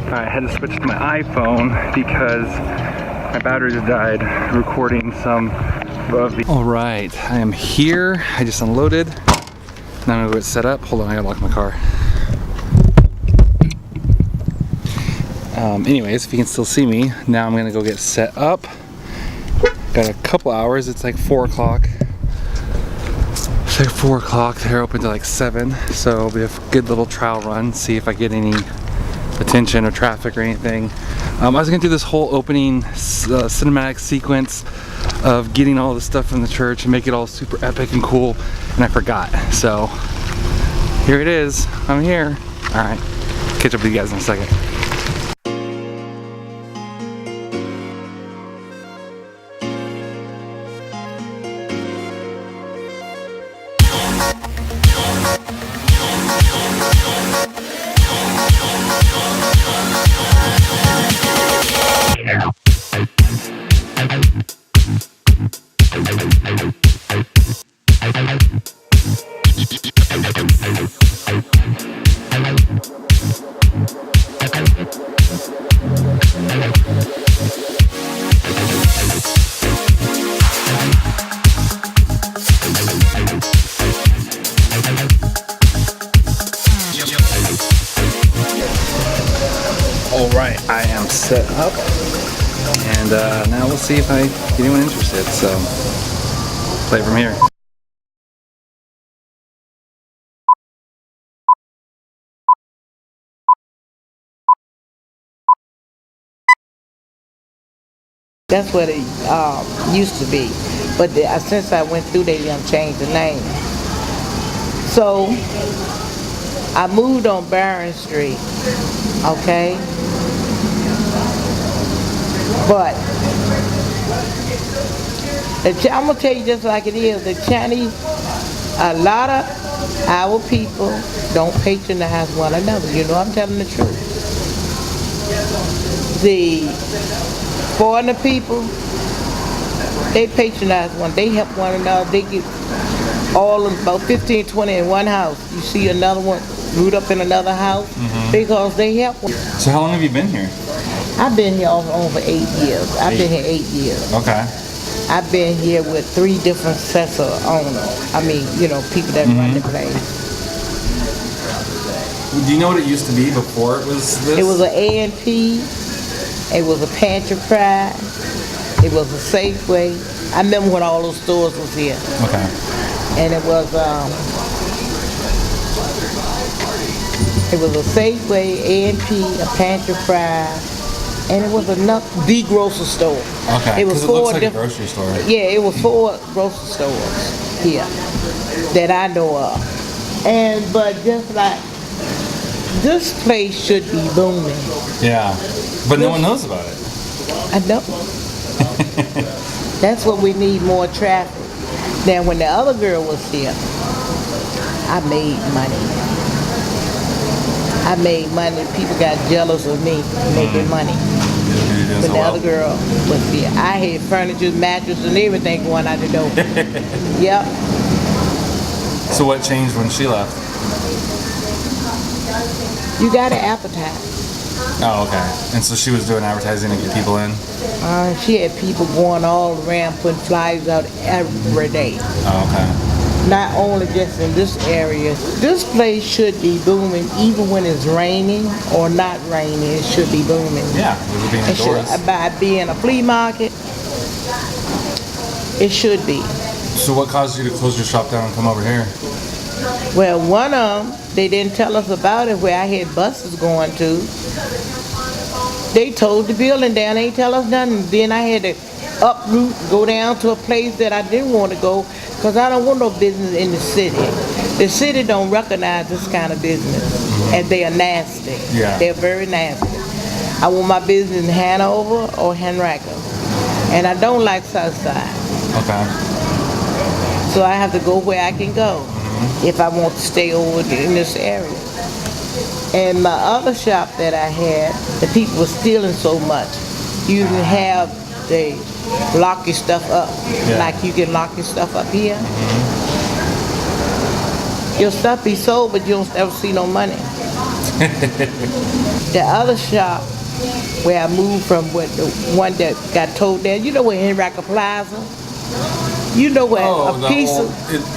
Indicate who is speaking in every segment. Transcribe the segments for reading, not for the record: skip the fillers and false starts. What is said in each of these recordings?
Speaker 1: I had to switch to my iPhone because my battery just died recording some of the... Alright, I am here. I just unloaded. Now I'm gonna go get set up. Hold on, I gotta lock my car. Anyways, if you can still see me, now I'm gonna go get set up. Got a couple hours. It's like 4 o'clock. It's like 4 o'clock. They're open to like 7, so it'll be a good little trial run. See if I get any attention or traffic or anything. I was gonna do this whole opening cinematic sequence of getting all the stuff from the church and make it all super epic and cool, and I forgot. So here it is. I'm here. All right, catch up with you guys in a second. Alright, I am set up, and now we'll see if I get anyone interested, so play from here.
Speaker 2: That's what it used to be, but since I went through, they changed the name. So I moved on Barron Street, okay? But I'm gonna tell you just like it is, the Chinese, a lot of our people don't patronize one another. You know, I'm telling the truth. The foreigner people, they patronize one, they help one another, they get all of about 15, 20 in one house. You see another one root up in another house because they help one.
Speaker 1: So how long have you been here?
Speaker 2: I've been here over 8 years. I've been here 8 years.
Speaker 1: Okay.
Speaker 2: I've been here with 3 different sets of owners. I mean, you know, people that run the place.
Speaker 1: Do you know what it used to be before it was this?
Speaker 2: It was an A&P. It was a Pantry Pride. It was a Safeway. I remember when all those stores was here.
Speaker 1: Okay.
Speaker 2: And it was a Safeway, A&P, a Pantry Pride, and it was the grocery store.
Speaker 1: Okay.
Speaker 2: It was
Speaker 1: it
Speaker 2: 4
Speaker 1: looks like a
Speaker 2: different.
Speaker 1: grocery store.
Speaker 2: Yeah, it was 4 grocery stores here that I know of. But just like this place should be booming.
Speaker 1: Yeah, but no one knows about it.
Speaker 2: I know. That's what we need, more traffic. Now, when the other girl was here, I made money. People got jealous of me making money. But the other girl was here. I had furniture, mattress, and everything going out the door. Yep.
Speaker 1: So what changed when she left?
Speaker 2: You got an appetite.
Speaker 1: Oh, okay. And so she was doing advertising to get people in?
Speaker 2: She had people going all around putting flyers out every day.
Speaker 1: Oh, okay.
Speaker 2: Not only just in this area. This place should be booming even when it's raining or not raining. It should be booming.
Speaker 1: Yeah, we were being indoors.
Speaker 2: By being a flea market, it should be.
Speaker 1: So what caused you to close your shop down and come over here?
Speaker 2: Well, one of them, they didn't tell us about it where I had buses going to. They towed the building down, they ain't tell us nothing. Then I had to uproot, go down to a place that I didn't want to go because I don't want no business in the city. The city don't recognize this kind of business, and they are nasty.
Speaker 1: Yeah.
Speaker 2: They're very nasty. I want my business in Hanover or Henrico, and I don't like Southside.
Speaker 1: Okay.
Speaker 2: So I have to go where I can go if I want to stay over in this area. And my other shop that I had, the people were stealing so much. You can have they lock your stuff up, like you can lock your stuff up here. Your stuff be sold, but you don't ever see no money. The other shop where I moved from, what the one that got towed down, you know where Henrica Plaza? You know where a piece of,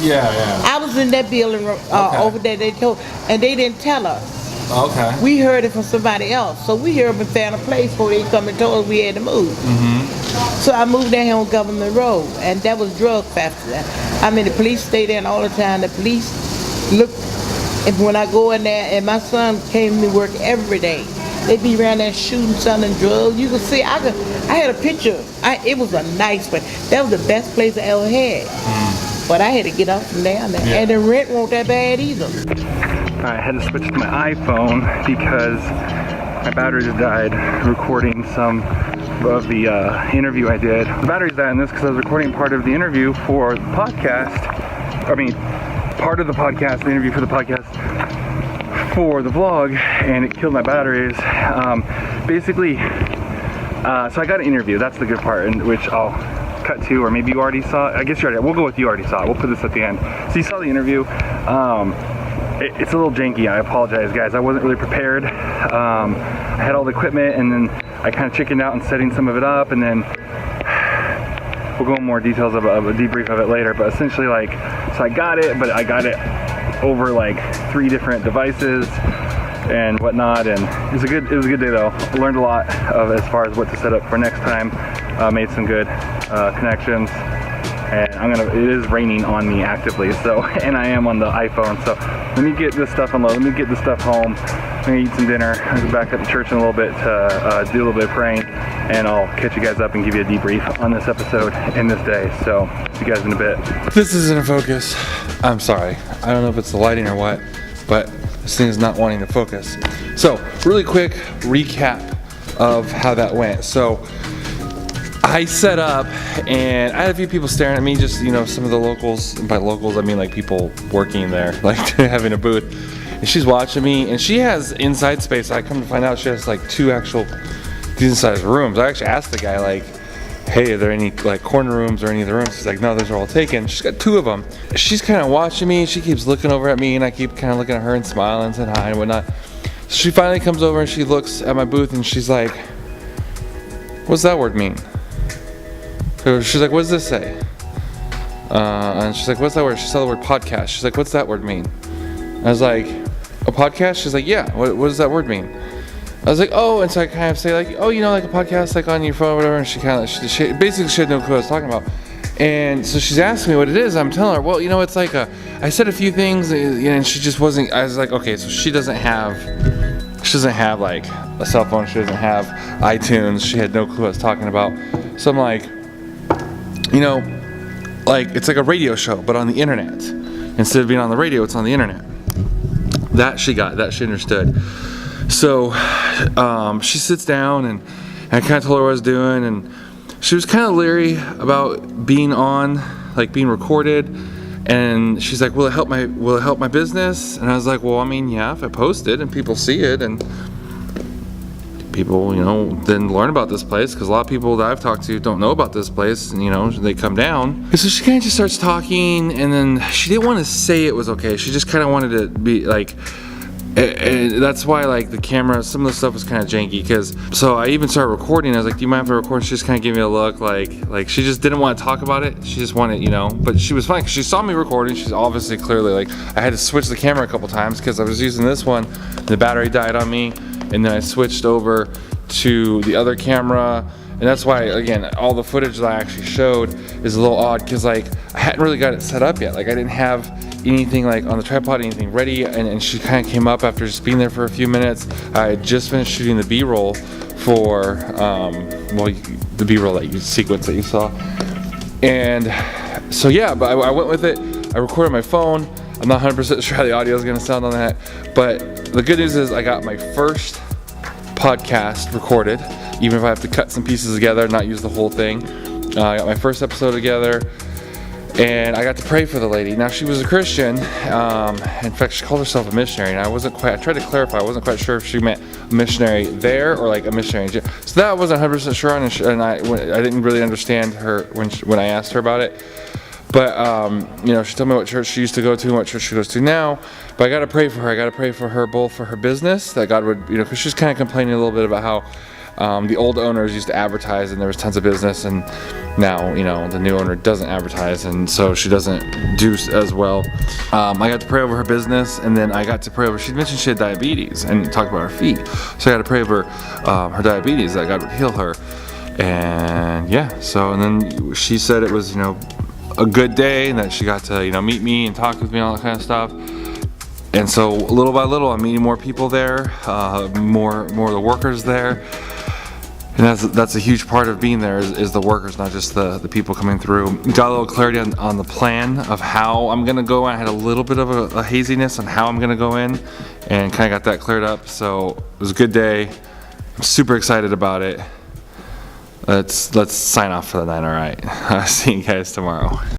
Speaker 1: yeah.
Speaker 2: I was in that building over there, they told, and they didn't tell us.
Speaker 1: Okay.
Speaker 2: We heard it from somebody else. So we heard and found a place before they come and told us we had to move. So I moved down here on Government Road, and that was drug factory. I mean, the police stay there all the time. The police look, and when I go in there, and my son came to work every day, they be around there shooting, selling drugs. You can see, I had a picture. It was a nice place. That was the best place I ever had. But I had to get up from down there. And the rent wasn't that bad either.
Speaker 1: I had to switch to my iPhone because my battery just died recording some of the interview I did. The battery's died in this because I was recording part of the interview for the podcast. I mean, part of the podcast, the interview for the podcast for the vlog, and it killed my batteries. Basically, so I got an interview. That's the good part, in which I'll cut to, or maybe you already saw it. I guess you already. We'll go with you already saw it. We'll put this at the end. So you saw the interview. It's a little janky. I apologize, guys. I wasn't really prepared. I had all the equipment, and then I kind of chickened out in setting some of it up, and then we'll go into more details of a debrief of it later. But essentially, like, so I got it, but I got it over like 3 different devices and whatnot, and it was a good day though. I learned a lot of as far as what to set up for next time. Made some good connections. And it is raining on me actively, so, and I am on the iPhone, so let me get this stuff unloaded, let me get this stuff home, I'm gonna eat some dinner, I'll go back up to church in a little bit to do a little bit of praying, and I'll catch you guys up and give you a debrief on this episode and this day, so see you guys in a bit. This isn't a focus, I'm sorry, I don't know if it's the lighting or what, but this thing is not wanting to focus. So, really quick recap of how that went. So, I set up, and I had a few people staring at me, just, you know, some of the locals, and by locals I mean like people working there, like having a booth, and she's watching me, and she has inside space. I come to find out she has like 2 actual decent sized rooms. I actually asked the guy, like, hey, are there any like corner rooms or any of the rooms? He's like, no, those are all taken. She's got 2 of them. She's kind of watching me, she keeps looking over at me, and I keep kind of looking at her and smiling and saying hi and whatnot. So she finally comes over and she looks at my booth and she's like, what's that word mean? She's like, what does this say? And she's like, what's that word? She saw the word podcast. She's like, what's that word mean? I was like, a podcast? She's like, yeah, what does that word mean? I was like, oh, and so I kind of say like, oh, you know, like a podcast like on your phone or whatever, and she kind of, she basically she had no clue what I was talking about. And so she's asking me what it is. I'm telling her, well, you know, it's like I said a few things, and she just wasn't, I was like, okay, so she doesn't have like a cell phone, she doesn't have iTunes, she had no clue what I was talking about. So I'm like, you know, like it's like a radio show, but on the internet. Instead of being on the radio, it's on the internet. That she got, that she understood. So she sits down, and I kind of told her what I was doing, and she was kind of leery about being on, like being recorded. And she's like, will it help my business? And I was like, well, I mean, yeah, if I post it and people see it, and people, you know, then learn about this place, because a lot of people that I've talked to don't know about this place, and, you know, they come down. And so she kind of just starts talking, and then she didn't want to say it was okay. She just kind of wanted to be like, and that's why, like, the camera, some of the stuff was kind of janky, because, so I even started recording. I was like, do you mind if I record? She just kind of gave me a look, like she just didn't want to talk about it. She just wanted, you know, but she was fine, because she saw me recording. She's obviously clearly, like, I had to switch the camera a couple times, because I was using this one, the battery died on me, and then I switched over to the other camera. And that's why, again, all the footage that I actually showed is a little odd, because, like, I hadn't really got it set up yet. Like, I didn't have anything, like, on the tripod, anything ready, and she kind of came up after just being there for a few minutes. I had just finished shooting the B-roll for, well, the B-roll sequence that you saw. And so, yeah, but I went with it. I recorded my phone. I'm not 100% sure how the audio is going to sound on that, but the good news is I got my first podcast recorded, even if I have to cut some pieces together, not use the whole thing. I got my first episode together, and I got to pray for the lady. Now, she was a Christian. In fact, she called herself a missionary, and I tried to clarify, I wasn't quite sure if she meant a missionary there or like a missionary. So that I wasn't 100% sure on, and I didn't really understand her when I asked her about it. But you know, she told me what church she used to go to and what church she goes to now. But I gotta pray for her. I gotta pray for her both for her business, that God would, you know, because she's kind of complaining a little bit about how the old owners used to advertise and there was tons of business, and now, you know, the new owner doesn't advertise, and so she doesn't do as well. I got to pray over her business, and then I got to pray over, she mentioned she had diabetes and talked about her feet. So I got to pray over her diabetes, that God would heal her. And yeah, so, and then she said it was, you know, a good day, and that she got to, you know, meet me and talk with me and all that kind of stuff. And so little by little, I'm meeting more people there, more of the workers there. And that's a huge part of being there is the workers, not just the people coming through. Got a little clarity on the plan of how I'm gonna go. I had a little bit of a haziness on how I'm gonna go in, and kind of got that cleared up. So it was a good day. I'm super excited about it. Let's sign off for the night. All right. See you guys tomorrow.